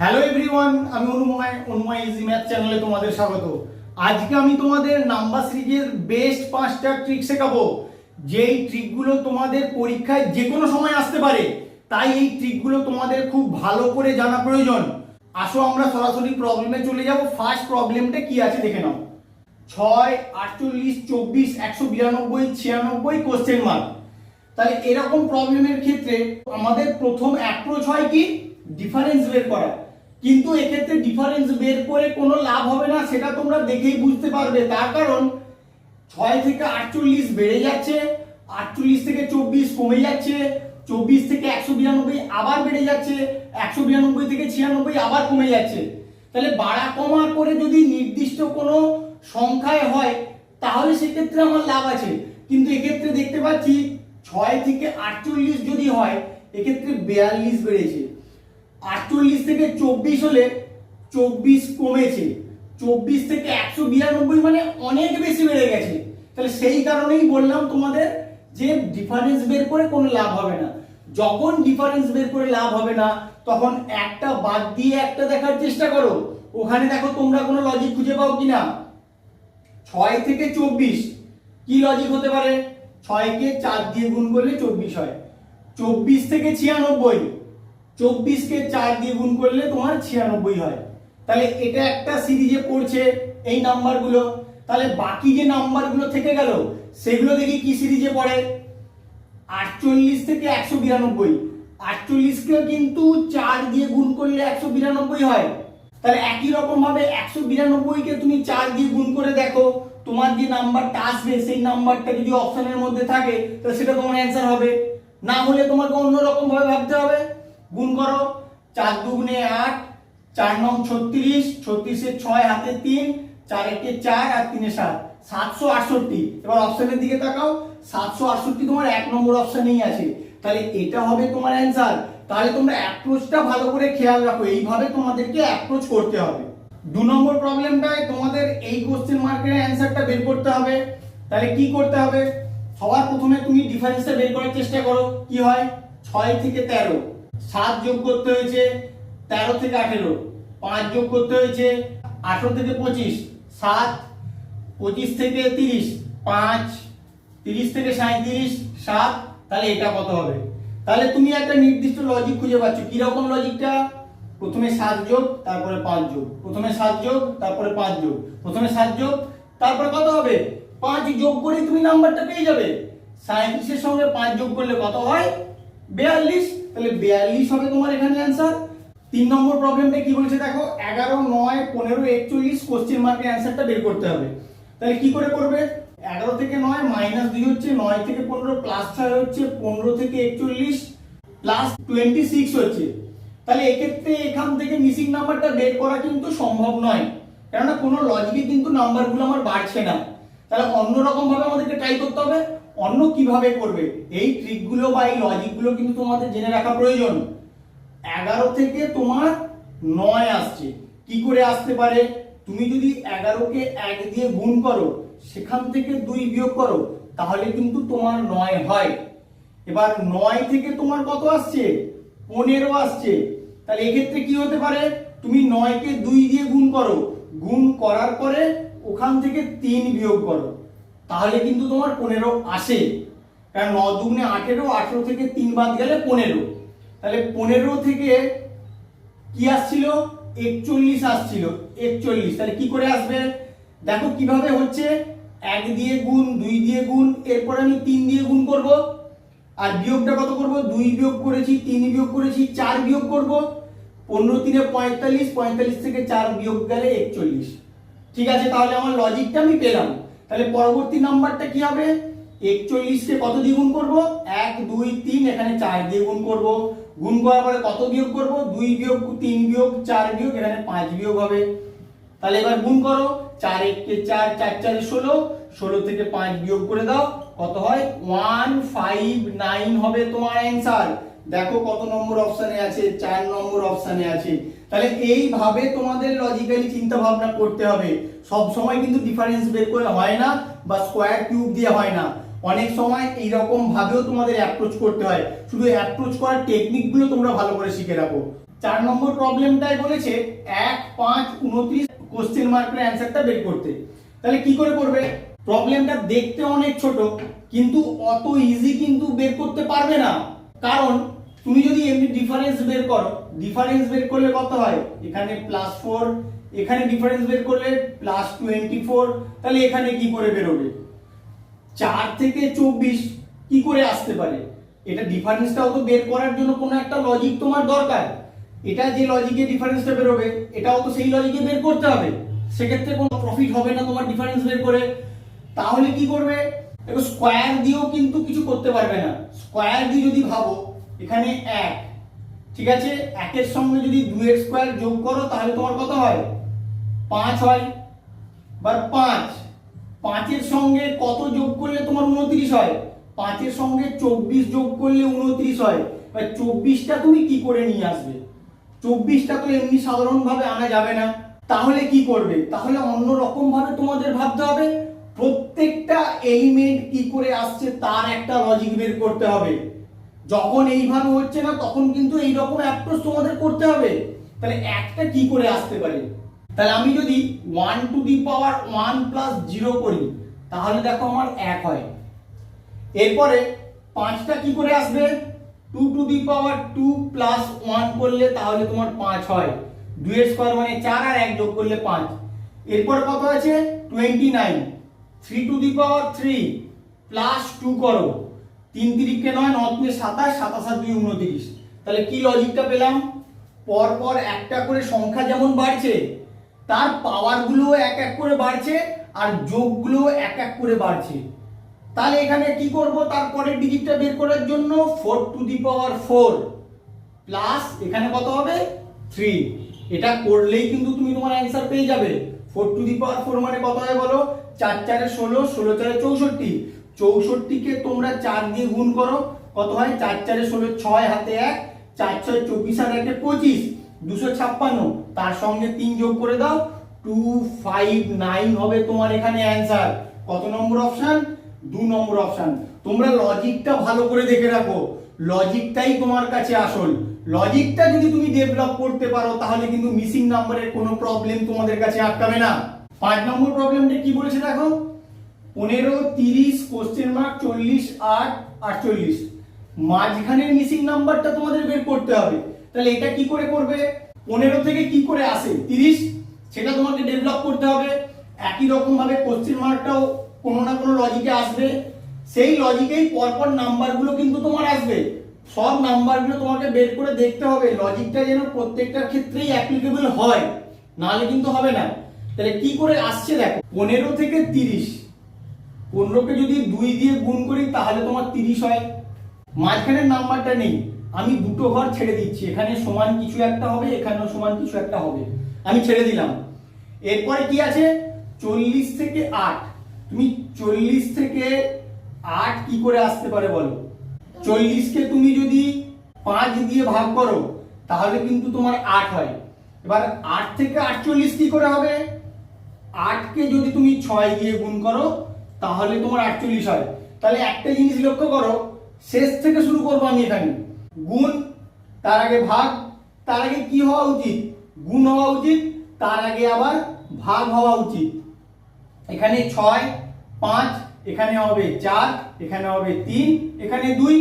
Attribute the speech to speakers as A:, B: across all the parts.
A: Hello everyone, আমি অনুময় easy math চ্যানেলে তোমাদের স্বাগত। আজকে আমি তোমাদের নাম্বার সিরিজের বেস্ট 5টা ট্রিক শেখাবো, যেই ট্রিকগুলো তোমাদের পরীক্ষায় যে কোনো সময় আসতে পারে, তাই এই ট্রিকগুলো তোমাদের খুব ভালো করে জানা প্রয়োজন। আসো আমরা সরাসরি প্রবলেমে চলে যাব। ফার্স্ট প্রবলেমটা কি আছে দেখে নাও। 6, 48, 24, 192, 96 কোশ্চেন মার্ক। তাহলে এরকম প্রবলেমের ক্ষেত্রে আমাদের প্রথম অ্যাপ্রোচ হয় কি, ডিফারেন্স বের করা। কিন্তু এক্ষেত্রে ডিফারেন্স বের করে কোনো লাভ হবে না, সেটা তোমরা দেখেই বুঝতে পারবে। তার কারণ 6 থেকে 48 বেড়ে যাচ্ছে, 48 থেকে 24 কমে যাচ্ছে, 24 থেকে 192 আবার বেড়ে যাচ্ছে, 192 থেকে 96 আবার কমে যাচ্ছে। তাহলে বাড়া কমা করে যদি নির্দিষ্ট কোনো সংখ্যায় হয় তাহলে সেক্ষেত্রে আমার লাভ আছে। কিন্তু এক্ষেত্রে দেখতে পাচ্ছি 6 থেকে 48 যদি হয়, এক্ষেত্রে 42 বেড়েছে। 48 থেকে 24 হলে 24 কমেছে, 24 থেকে 192 মানে অনেক বেশি বেড়ে গেছে। তাহলে সেই কারণেই বললাম তোমাদের যে ডিফারেন্স বের করে কোনো লাভ হবে না। যখন ডিফারেন্স বের করে লাভ হবে না, তখন একটা বাদ দিয়ে একটা দেখার চেষ্টা করো। ওখানে দেখো তোমরা কোনো লজিক খুঁজে পাও কিনা। 6 থেকে 24 কি লজিক হতে পারে? 6 কে 4 দিয়ে গুণ করলে 24 হয়। 24 থেকে 96, 24 কে 4 দিয়ে গুণ করলে তোমার 96 হয়। তাহলে এটা একটা সিরিজে পড়ছে এই নাম্বারগুলো। তাহলে বাকি যে নাম্বারগুলো থেকে গেল সেগুলো দেখি কি সিরিজে পড়ে। 48 থেকে 192, 48 কে কিন্তু 4 দিয়ে গুণ করলে 192 হয়। তাহলে একই রকম ভাবে 192 কে তুমি 4 দিয়ে গুণ করে দেখো, তোমার যে নাম্বারটা আসবে সেই নাম্বারটা যদি অপশনের মধ্যে থাকে তাহলে সেটা তোমার অ্যান্সার হবে। না হলে তোমাকে অন্যরকম ভাবে ভাবতে হবে। গুণ করো, 4 দুগুণে 8, 4 নং 36, 36 এর 6 হাতে 3, 4 একে 4 আর 3 এ 7, 768। এবার অপশনের দিকে তাকাও, 768 তোমার 1 নম্বর অপশনেই আছে। তাহলে এটা হবে তোমার অ্যান্সার। তাহলে তোমরা অ্যাপ্রোচটা ভালো করে খেয়াল রাখো, এইভাবে তোমাদেরকে অ্যাপ্রোচ করতে হবে। 2 নম্বর প্রবলেমটায় তোমাদের এই কোশ্চেন মার্কের অ্যান্সারটা বের করতে হবে। তাহলে কি করতে হবে? সবার প্রথমে তুমি ডিফারেন্সটা বের করার চেষ্টা করো। কি হয়? 6 থেকে 13, 7 যোগ করতে হয়েছে 13 থেকে 18, 5 যোগ করতে হয়েছে 18 থেকে 25, 7, 25 থেকে 30, 5, 30 থেকে 37, 7। তাহলে এটা কত হবে? তাহলে তুমি একটা নির্দিষ্ট লজিক খুঁজে পাচ্ছ। কি রকম লজিকটা? প্রথমে 7 যোগ তারপরে 5 যোগ, প্রথমে 7 যোগ তারপরে 5 যোগ, প্রথমে 7 যোগ তারপরে কত হবে? 5 যোগ করে তুমি নাম্বারটা পেয়ে যাবে। 37 এর সঙ্গে 5 যোগ করলে কত হয়? 42। তাহলে 42 হবে তোমার এখানে অ্যান্সার। 3 নম্বর প্রবলেমটা কি বলছে দেখো। 11, 9, 15, 41 কোশ্চেন মার্কের অ্যান্সারটা বের করতে হবে। তাহলে কি করে করবে? 11 থেকে 9 -2 হচ্ছে, 9 থেকে 15 +6 হচ্ছে, 15 থেকে 41 +26 হচ্ছে। তাহলে এক্ষেত্রে এখান থেকে মিসিং নাম্বারটা বের করা কিন্তু সম্ভব নয়, কেননা কোনো লজিকে কিন্তু নাম্বারগুলো আমার বাড়ছে না। তাহলে অন্যরকম ভাবে আমাদেরকে ট্রাই করতে হবে। অন্য কিভাবে করবে এই ট্রিকগুলো বা এই লজিকগুলো কিন্তু তোমাদের জেনে রাখা প্রয়োজন। 11 থেকে তোমার 9 আসছে, কি করে আসতে পারে? তুমি যদি 11 কে 1 দিয়ে গুণ করো, সেখান থেকে 2 বিয়োগ করো, তাহলে কিন্তু তোমার 9 হয়। এবার 9 থেকে তোমার কত আসছে? 15 আসছে। তাহলে এক্ষেত্রে কি হতে পারে? তুমি 9 কে 2 দিয়ে গুণ করো, গুণ করার পরে ওখান থেকে 3 বিয়োগ করো, তাহলে কিন্তু তোমার 15 আসে। কারণ 9 দুগুণে 18, 18 থেকে 3 বাদ গেলে 15। তাহলে 15 থেকে কি আসছিল? 41 আসছিল, 41। তাহলে কি করে আসবে? দেখো কিভাবে হচ্ছে। 1 দিয়ে গুণ, 2 দিয়ে গুণ, এরপর আমি 3 দিয়ে গুণ করব। আর বিয়োগটা কত করব? 2 বিয়োগ করেছি, 3 বিয়োগ করেছি, 4 বিয়োগ করব। 15 3 45, 45 থেকে 4 বিয়োগ গেলে 41। ঠিক আছে, তাহলে আমার লজিকটা আমি পেলাম। তাহলে পরবর্তী নাম্বারটা কি হবে? 41 কে কত দিয়ে গুণ করব? 1 2 3, এখানে 4 দিয়ে গুণ করব। গুণ করার পরে কত বিয়োগ করব? 2 বিয়োগ 3 বিয়োগ 4 বিয়োগ, এখানে 5 বিয়োগ হবে। তাহলে এবার গুণ করো, 4 1 কে 4, 4 4 16, 16 থেকে 5 বিয়োগ করে দাও, কত হয়? 159 হবে তোমার অ্যান্সার। দেখো কত নম্বর অপশনে আছে? 4 নম্বর অপশনে আছে। তাহলে এইভাবে তোমাদের লজিক্যালি চিন্তা ভাবনা করতে হবে। সব সময় কিন্তু ডিফারেন্স বের করে হয় না, বা স্কয়ার কিউব দিয়ে হয় না। অনেক সময় এইরকম ভাবেও তোমাদের অ্যাপ্রোচ করতে হয়। শুধু অ্যাপ্রোচ করার টেকনিকগুলো তোমরা ভালো করে শিখে রাখো। 4 নম্বর প্রবলেমটাই বলেছে 1, 5, 29 কোশ্চেন মার্কের অ্যান্সারটা বের করতে। তাহলে কি করে করবে? প্রবলেমটা দেখতে অনেক ছোট, কিন্তু অত ইজি কিন্তু বের করতে পারবে না। কারণ তুমি যদি এমনি ডিফারেন্স বের করো, ডিফারেন্স বের করলে কত হয়? এখানে +4, এখানে ডিফারেন্স বের করলে +24, তাহলে এখানে কি করে বেরোবে? 4 থেকে 24 কি করে আসতে পারে? এটা ডিফারেন্সটাও তো বের করার জন্য কোনো একটা লজিক তোমার দরকার। এটা যে লজিকে ডিফারেন্সটা বেরোবে, এটাও তো সেই লজিকে বের করতে হবে। সেক্ষেত্রে কোনো প্রফিট হবে না তোমার ডিফারেন্স বের করে। তাহলে কি করবে? দেখো, স্কোয়ার দিয়েও কিন্তু কিছু করতে পারবে না। স্কোয়ার দিয়ে যদি ভাবো, এখানে 1, ঠিক আছে, 1 এর সঙ্গে যদি 2 এর স্কোয়ার যোগ করো তাহলে তোমার কত হয়? 5 হয়। এবার 5 এর সঙ্গে কত যোগ করলে তোমার 29 হয়? 5 এর সঙ্গে 24 যোগ করলে 29 হয়। এবার 24টা তুমি কি করে নিয়ে আসবে? 24টা তো এমনি সাধারণভাবে আনা যাবে না। তাহলে কি করবে? তাহলে অন্য রকম ভাবে তোমাদের ভাবতে হবে। প্রত্যেকটা এলিমেন্ট কি করে আসছে তার একটা লজিক বের করতে হবে। যখন এইভাবে হচ্ছে না তখন কিন্তু এই রকম অ্যাপ্রোচ তোমাদের করতে হবে। তাহলে একটা কি করে আসতে পারে? তাহলে আমি যদি 1 টু দি পাওয়ার 1 প্লাস 0 করি তাহলে দেখো আমার 1 হয়। এরপরে 5টা কি করে আসবে? 2 টু দি পাওয়ার 2 প্লাস 1 করলে তাহলে তোমার 5 হয়। 2 এর স্কয়ার মানে 4 আর 1 যোগ করলে 5। এরপর কত আছে? 29। 3 টু দি পাওয়ার 3 প্লাস 2 করো, 3 3 কে 9, 9 3 27, 27 আর 2 29। তাহলে কি লজিকটা পেলাম? পর পর একটা করে সংখ্যা যেমন বাড়ছে, তার পাওয়ারগুলো এক এক করে বাড়ছে আর যোগগুলো এক এক করে বাড়ছে। তাহলে এখানে কি করব? তারপরের ডিজিটটা বের করার জন্য 4 টু দি পাওয়ার 4 প্লাস এখানে কত হবে? 3। এটা করলেই কিন্তু তুমি তোমার অ্যানসার পেয়ে যাবে। 4 টু দি পাওয়ার 4 মানে কত হয় বলো? 4 4 এ 16, 16 4 এ 64। 64 কে তোমরা 4 দিয়ে গুণ করো, কত হয়? 4 4 এ 16, 6 হাতে 1, 4 6 24 আর 1 এ 25, 256। তার সঙ্গে 3 যোগ করে দাও, 259 হবে তোমার এখানে অ্যানসার। কত নম্বর অপশন? 2 নম্বর অপশন। তোমরা লজিকটা ভালো করে দেখে রাখো, লজিকটাই তোমার কাছে আসল। লজিকটা যদি তুমি ডেভেলপ করতে পারো তাহলে কিন্তু মিসিং নাম্বারের কোনো প্রবলেম তোমাদের কাছে আটকাবে না। 5 নম্বর প্রবলেমটা কি বলেছে দেখো? 15 30 কোশ্চেন মার্ক 40 8 48, মাঝখানের মিসিং নাম্বারটা তোমাদের বের করতে হবে। তাহলে এটা কি করে করবে? 15 থেকে কি করে আসে 30, সেটা তোমাকে ডেভেলপ করতে হবে। একই রকম ভাবে কোশ্চেন মার্কটাও কোনো না কোনো লজিকে আসবে, সেই লজিকেই পরপর নাম্বারগুলো কিন্তু তোমার আসবে। সব নাম্বারগুলো তোমাকে বের করে দেখতে হবে লজিকটা যেন প্রত্যেকটার ক্ষেত্রেই অ্যাপ্লিকেবল হয়, নাহলে কিন্তু হবে না। তাহলে কি করে আসছে দেখো, 15 থেকে 30, 15কে যদি 2 দিয়ে গুণ করি তাহলে তোমার 30 হয়। মাঝখানের নাম্বারটা নেই, আমি দুটো ঘর ছেড়ে দিচ্ছি, এখানে সমান কিছু একটা হবে, এখানেও সমান কিছু একটা হবে, আমি ছেড়ে দিলাম। এরপরে কি আছে? 40 থেকে 8, তুমি 40 থেকে 8 কি করে আসতে পারে বলো? 40 কে তুমি যদি 5 দিয়ে ভাগ করো তাহলে কিন্তু তোমার 8 হয়। এবার 8 থেকে 48 কি করে হবে? 8 কে যদি তুমি 6 দিয়ে গুণ করো তাহলে তোমার 48 হয়। তাহলে একটা জিনিস লক্ষ্য করো, শেষ থেকে শুরু করবো আমি এখানে। গুণ, তার আগে ভাগ, তার আগে কি হওয়া উচিত? গুণ হওয়া উচিত, তার আগে আবার ভাগ হওয়া উচিত। এখানে 6 5, এখানে হবে 4, এখানে হবে 3, এখানে 2।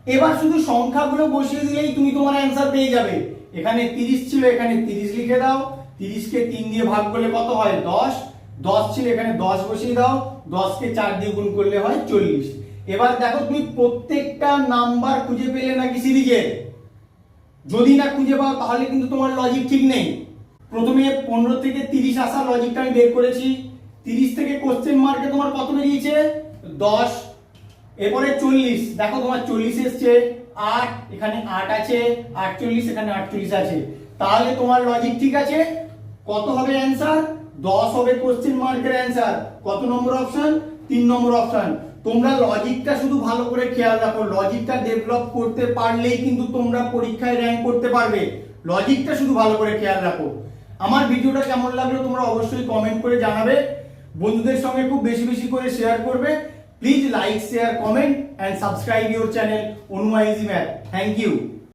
A: এবার শুধু সংখ্যাগুলো বসিয়ে দিলেই তুমি তোমার অ্যানসার পেয়ে যাবে। এখানে 30 ছিল, এখানে 30 লিখে দাও, 30 কে 3 দিয়ে ভাগ করলে কত হয়? 10, 10 ছিল, এখানে 10 বসিয়ে দাও, 10 কে 4 দিয়ে গুণ করলে হয় 40। এবার দেখো তুমি প্রত্যেকটা নাম্বার খুঁজে পেলে নাকি সিরিজে? যদি না খুঁজে পাও তাহলে কিন্তু তোমার লজিক ঠিক নেই। প্রথমে 15 থেকে 30 আসা লজিকটা আমি বের করেছি। 30 থেকে কোশ্চেন মার্কে তোমার কত বেরিয়েছে? 10। এরপরে 40, দেখো তোমার 40 এসছে, 8, এখানে 8 আছে, 48, এখানে 48 আছে। তাহলে তোমার লজিক ঠিক আছে। কত হবে অ্যানসার? 10 হবে কোশ্চেন মার্কের অ্যানসার। কত নম্বর অপশন? 3 নম্বর অপশন। তোমরা লজিকটা শুধু ভালো করে খেয়াল রাখো, লজিকটা ডেভেলপ করতে পারলেই কিন্তু তোমরা পরীক্ষায় র্যাঙ্ক করতে পারবে। লজিকটা শুধু ভালো করে খেয়াল রাখো। আমার ভিডিওটা কেমন লাগলো তোমরা অবশ্যই কমেন্ট করে জানাবে। বন্ধুদের সঙ্গে খুব বেশি বেশি করে শেয়ার করবে। Please like, share, comment and subscribe your channel Onuma Easy Math. Thank you.